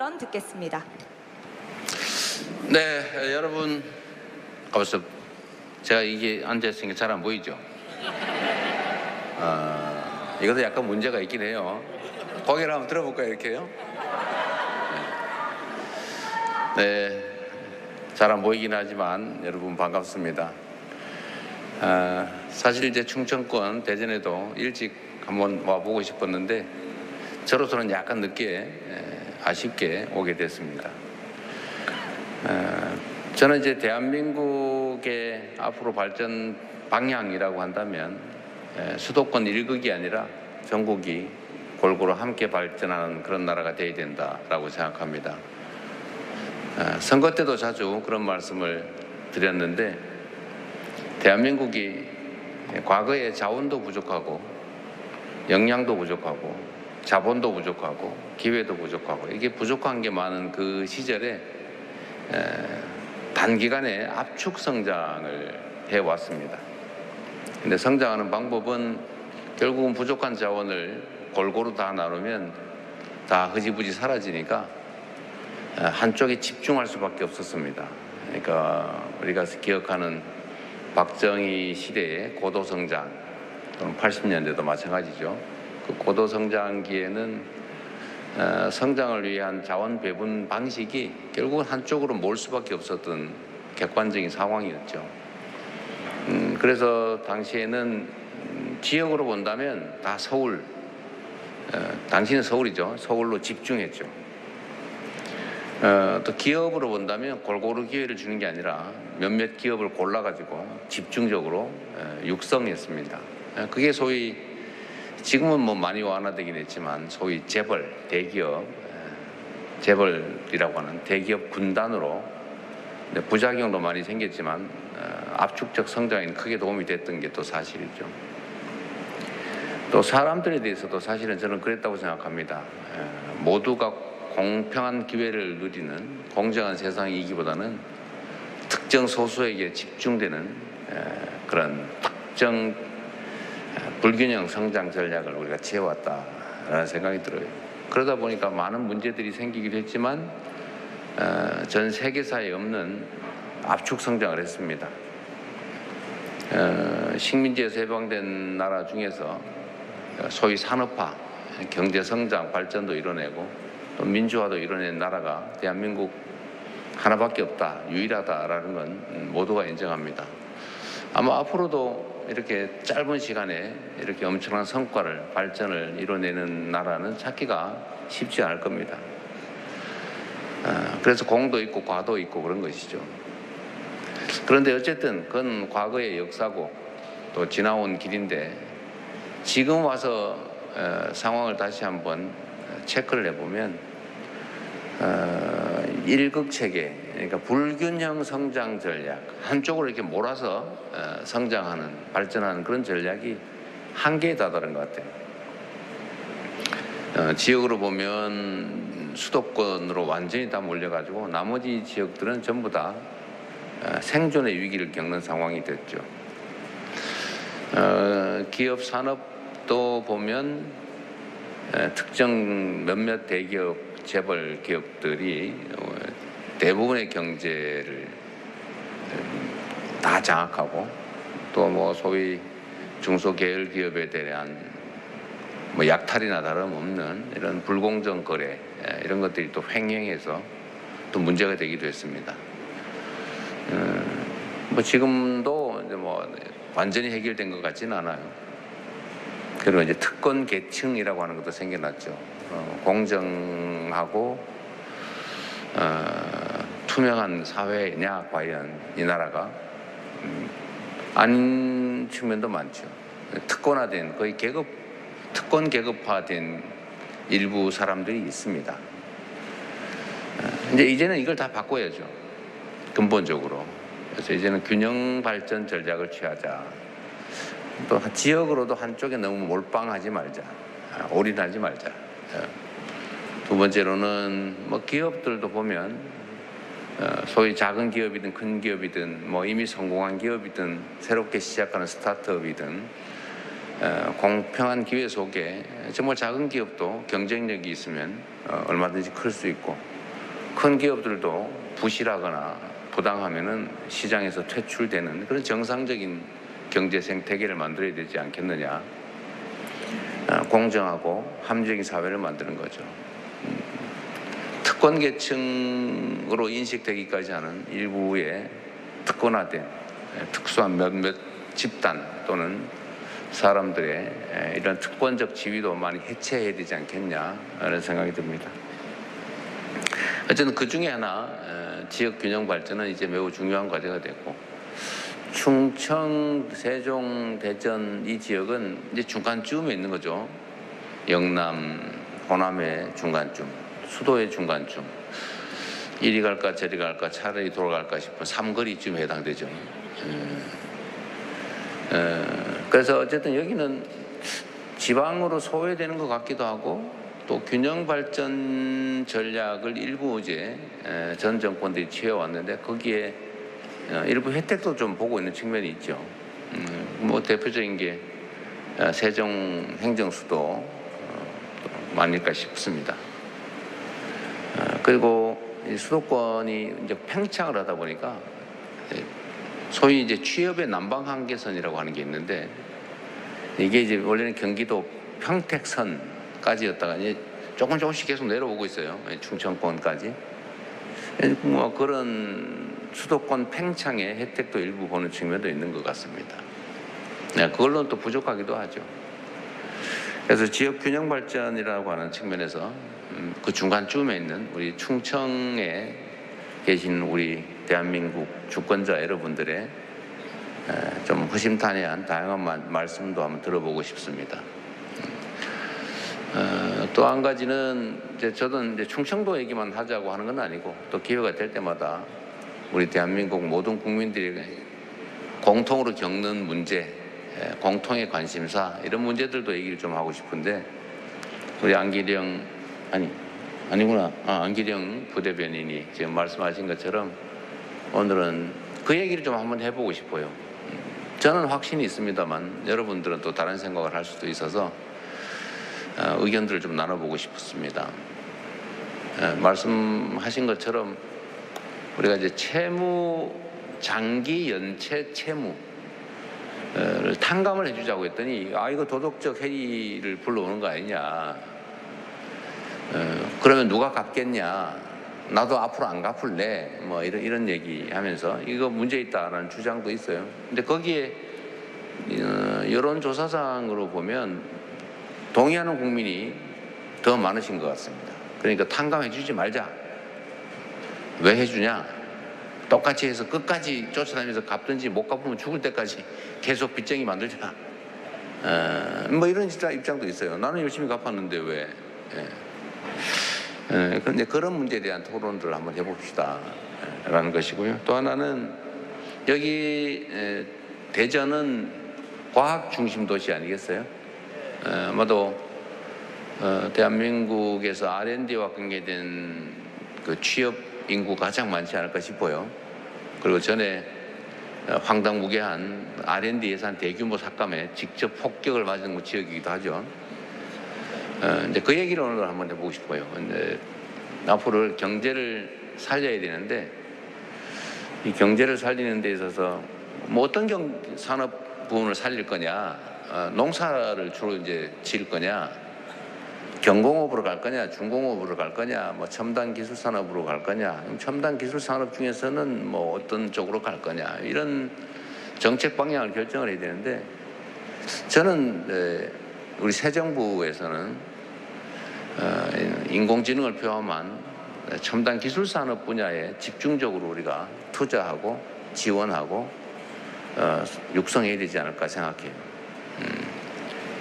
발언 듣겠습니다. 네, 여러분, 벌써 제가 이게 앉아있으니까 잘 안 보이죠? 이것도 약간 문제가 있긴 해요. 고개를 한번 들어볼까요, 이렇게요? 네, 잘 안 보이긴 하지만 여러분 반갑습니다. 사실 이제 충청권 대전에도 일찍 한번 와보고 싶었는데 저로서는 약간 늦게 아쉽게 오게 됐습니다. 저는 이제 대한민국의 앞으로 발전 방향이라고 한다면 수도권 1극이 아니라 전국이 골고루 함께 발전하는 그런 나라가 되어야 된다라고 생각합니다. 선거 때도 자주 그런 말씀을 드렸는데 대한민국이 과거에 자원도 부족하고 역량도 부족하고 자본도 부족하고 기회도 부족하고 이게 부족한 게 많은 그 시절에 단기간에 압축 성장을 해왔습니다. 근데 성장하는 방법은 결국은 부족한 자원을 골고루 다 나누면 다 흐지부지 사라지니까 한쪽에 집중할 수밖에 없었습니다. 그러니까 우리가 기억하는 박정희 시대의 고도성장, 또는 80년대도 마찬가지죠. 그 고도성장기에는 성장을 위한 자원 배분 방식이 결국은 한쪽으로 몰 수밖에 없었던 객관적인 상황이었죠. 그래서 당시에는 지역으로 본다면 다 서울, 당시는 서울이죠. 서울로 집중했죠. 또 기업으로 본다면 골고루 기회를 주는 게 아니라 몇몇 기업을 골라가지고 집중적으로 육성했습니다. 그게 소위 지금은 뭐 많이 완화되긴 했지만 소위 재벌, 대기업, 재벌이라고 하는 대기업 군단으로 부작용도 많이 생겼지만 압축적 성장에 크게 도움이 됐던 게 또 사실이죠. 또 사람들에 대해서도 사실은 저는 그랬다고 생각합니다. 모두가 공평한 기회를 누리는 공정한 세상이기보다는 특정 소수에게 집중되는 그런 특정 불균형 성장 전략을 우리가 취해왔다라는 생각이 들어요. 그러다 보니까 많은 문제들이 생기기도 했지만 전 세계사에 없는 압축 성장을 했습니다. 식민지에서 해방된 나라 중에서 소위 산업화, 경제 성장, 발전도 이뤄내고 또 민주화도 이뤄낸 나라가 대한민국 하나밖에 없다, 유일하다라는 건 모두가 인정합니다. 아마 앞으로도 이렇게 짧은 시간에 이렇게 엄청난 성과를, 발전을 이뤄내는 나라는 찾기가 쉽지 않을 겁니다. 그래서 공도 있고 과도 있고 그런 것이죠. 그런데 어쨌든 그건 과거의 역사고 또 지나온 길인데 지금 와서 상황을 다시 한번 체크를 해보면 일극체계, 그러니까 불균형 성장 전략, 한쪽으로 이렇게 몰아서 성장하는, 발전하는 그런 전략이 한계에 다다른 것 같아요. 지역으로 보면 수도권으로 완전히 다 몰려가지고 나머지 지역들은 전부 다 생존의 위기를 겪는 상황이 됐죠. 기업 산업도 보면 특정 몇몇 대기업, 재벌 기업들이 대부분의 경제를 다 장악하고 또 뭐 소위 중소계열 기업에 대한 뭐 약탈이나 다름없는 이런 불공정 거래 이런 것들이 또 횡행해서 또 문제가 되기도 했습니다. 뭐 지금도 이제 뭐 완전히 해결된 것 같지는 않아요. 그리고 이제 특권 계층이라고 하는 것도 생겨났죠. 공정하고 투명한 사회냐 과연 이 나라가 아닌 측면도 많죠. 특권화된 거의 특권 계급화된 일부 사람들이 있습니다. 이제는 이걸 다 바꿔야죠. 근본적으로. 그래서 이제는 균형 발전 전략을 취하자. 또 지역으로도 한쪽에 너무 몰빵하지 말자, 올인하지 말자. 두 번째로는 뭐 기업들도 보면 소위 작은 기업이든 큰 기업이든 뭐 이미 성공한 기업이든 새롭게 시작하는 스타트업이든 공평한 기회 속에 정말 작은 기업도 경쟁력이 있으면 얼마든지 클 수 있고 큰 기업들도 부실하거나 부당하면은 시장에서 퇴출되는 그런 정상적인 경제 생태계를 만들어야 되지 않겠느냐. 공정하고 합리적인 사회를 만드는 거죠. 특권 계층으로 인식되기까지 하는 일부의 특권화된 특수한 몇몇 집단 또는 사람들의 이런 특권적 지위도 많이 해체해야 되지 않겠냐라는 생각이 듭니다. 어쨌든 그 중에 하나 지역 균형 발전은 이제 매우 중요한 과제가 됐고, 충청, 세종, 대전 이 지역은 이제 중간쯤에 있는 거죠. 영남, 호남의 중간쯤, 수도의 중간쯤. 이리 갈까 저리 갈까 차라리 돌아갈까 싶은 삼거리쯤에 해당되죠. 그래서 어쨌든 여기는 지방으로 소외되는 것 같기도 하고, 또 균형 발전 전략을 일부 이제 전 정권들이 취해왔는데 거기에 일부 혜택도 좀 보고 있는 측면이 있죠. 뭐 대표적인 게 세종 행정수도 아닐까 싶습니다. 그리고 수도권이 이제 팽창을 하다 보니까 소위 이제 취업의 남방 한계선이라고 하는 게 있는데, 이게 이제 원래는 경기도 평택선까지였다가 이제 조금씩 계속 내려오고 있어요. 충청권까지. 뭐 그런 수도권 팽창의 혜택도 일부 보는 측면도 있는 것 같습니다. 그걸로는 또 부족하기도 하죠. 그래서 지역 균형 발전이라고 하는 측면에서 그 중간쯤에 있는 우리 충청에 계신 우리 대한민국 주권자 여러분들의 좀 허심탄회한 다양한 말씀도 한번 들어보고 싶습니다. 또 한 가지는 이제 저도 이제 충청도 얘기만 하자고 하는 건 아니고, 또 기회가 될 때마다 우리 대한민국 모든 국민들이 공통으로 겪는 문제, 공통의 관심사 이런 문제들도 얘기를 좀 하고 싶은데, 우리 안기령 안기령 부대변인이 지금 말씀하신 것처럼 오늘은 그 얘기를 좀 한번 해보고 싶어요. 저는 확신이 있습니다만 여러분들은 또 다른 생각을 할 수도 있어서 의견들을 좀 나눠보고 싶습니다. 말씀하신 것처럼 우리가 이제 채무, 장기 연체 채무를 탕감을 해주자고 했더니 이거 도덕적 해이를 불러오는 거 아니냐. 그러면 누가 갚겠냐. 나도 앞으로 안 갚을래. 뭐 이런 얘기하면서 이거 문제 있다라는 주장도 있어요. 근데 거기에 여론조사상으로 보면 동의하는 국민이 더 많으신 것 같습니다. 그러니까 탕감해주지 말자. 왜 해주냐? 똑같이 해서 끝까지 쫓아다니면서 갚든지 못 갚으면 죽을 때까지 계속 빚쟁이 만들자. 뭐 이런 입장도 있어요. 나는 열심히 갚았는데 왜? 그런데 그런 문제에 대한 토론들을 한번 해봅시다. 라는 것이고요. 또 하나는 여기 대전은 과학 중심 도시 아니겠어요? 아마도 대한민국에서 R&D와 관계된 그 취업 인구가 가장 많지 않을까 싶어요. 그리고 전에 황당무계한 R&D 예산 대규모 삭감에 직접 폭격을 맞은 지역이기도 하죠. 이제 그 얘기를 오늘 한번 해보고 싶어요. 근데 앞으로 경제를 살려야 되는데 이 경제를 살리는 데 있어서 뭐 어떤 산업 부분을 살릴 거냐, 농사를 주로 이제 지을 거냐, 경공업으로 갈 거냐, 중공업으로 갈 거냐, 뭐 첨단 기술 산업으로 갈 거냐, 첨단 기술 산업 중에서는 뭐 어떤 쪽으로 갈 거냐, 이런 정책 방향을 결정을 해야 되는데, 저는 우리 새 정부에서는 인공지능을 포함한 첨단 기술 산업 분야에 집중적으로 우리가 투자하고 지원하고 육성해야 되지 않을까 생각해요.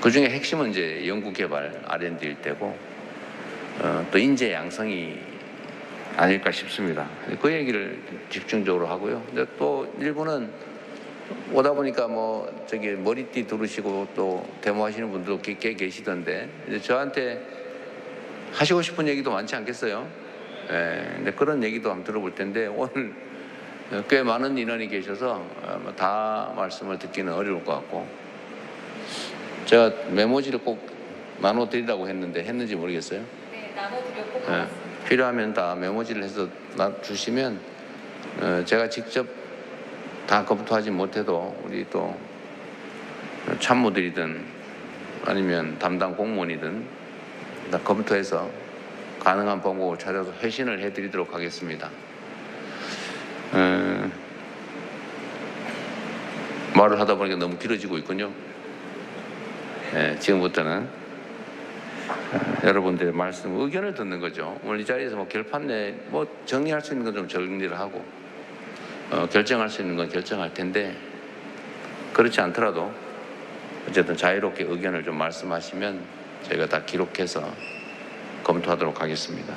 그 중에 핵심은 이제 연구개발 R&D일 테고 또 인재 양성이 아닐까 싶습니다. 그 얘기를 집중적으로 하고요. 근데 또 일부는 오다 보니까 뭐 저기 머리띠 두르시고 또 데모하시는 분들도 꽤 계시던데, 이제 저한테 하시고 싶은 얘기도 많지 않겠어요? 근데 그런 얘기도 한번 들어볼 텐데 오늘 꽤 많은 인원이 계셔서 다 말씀을 듣기는 어려울 것 같고, 제가 메모지를 꼭 나눠드리라고 했는데 했는지 모르겠어요. 네, 나눠드렸고 받았습니다. 필요하면 다 메모지를 해서 주시면 제가 직접 다 검토하지 못해도 우리 또 참모들이든 아니면 담당 공무원이든 다 검토해서 가능한 방법을 찾아서 회신을 해드리도록 하겠습니다. 말을 하다 보니까 너무 길어지고 있군요. 지금부터는 여러분들의 말씀, 의견을 듣는 거죠. 오늘 이 자리에서 뭐 결판 뭐 정리할 수 있는 건 좀 정리를 하고 결정할 수 있는 건 결정할 텐데 그렇지 않더라도 어쨌든 자유롭게 의견을 좀 말씀하시면 저희가 다 기록해서 검토하도록 하겠습니다.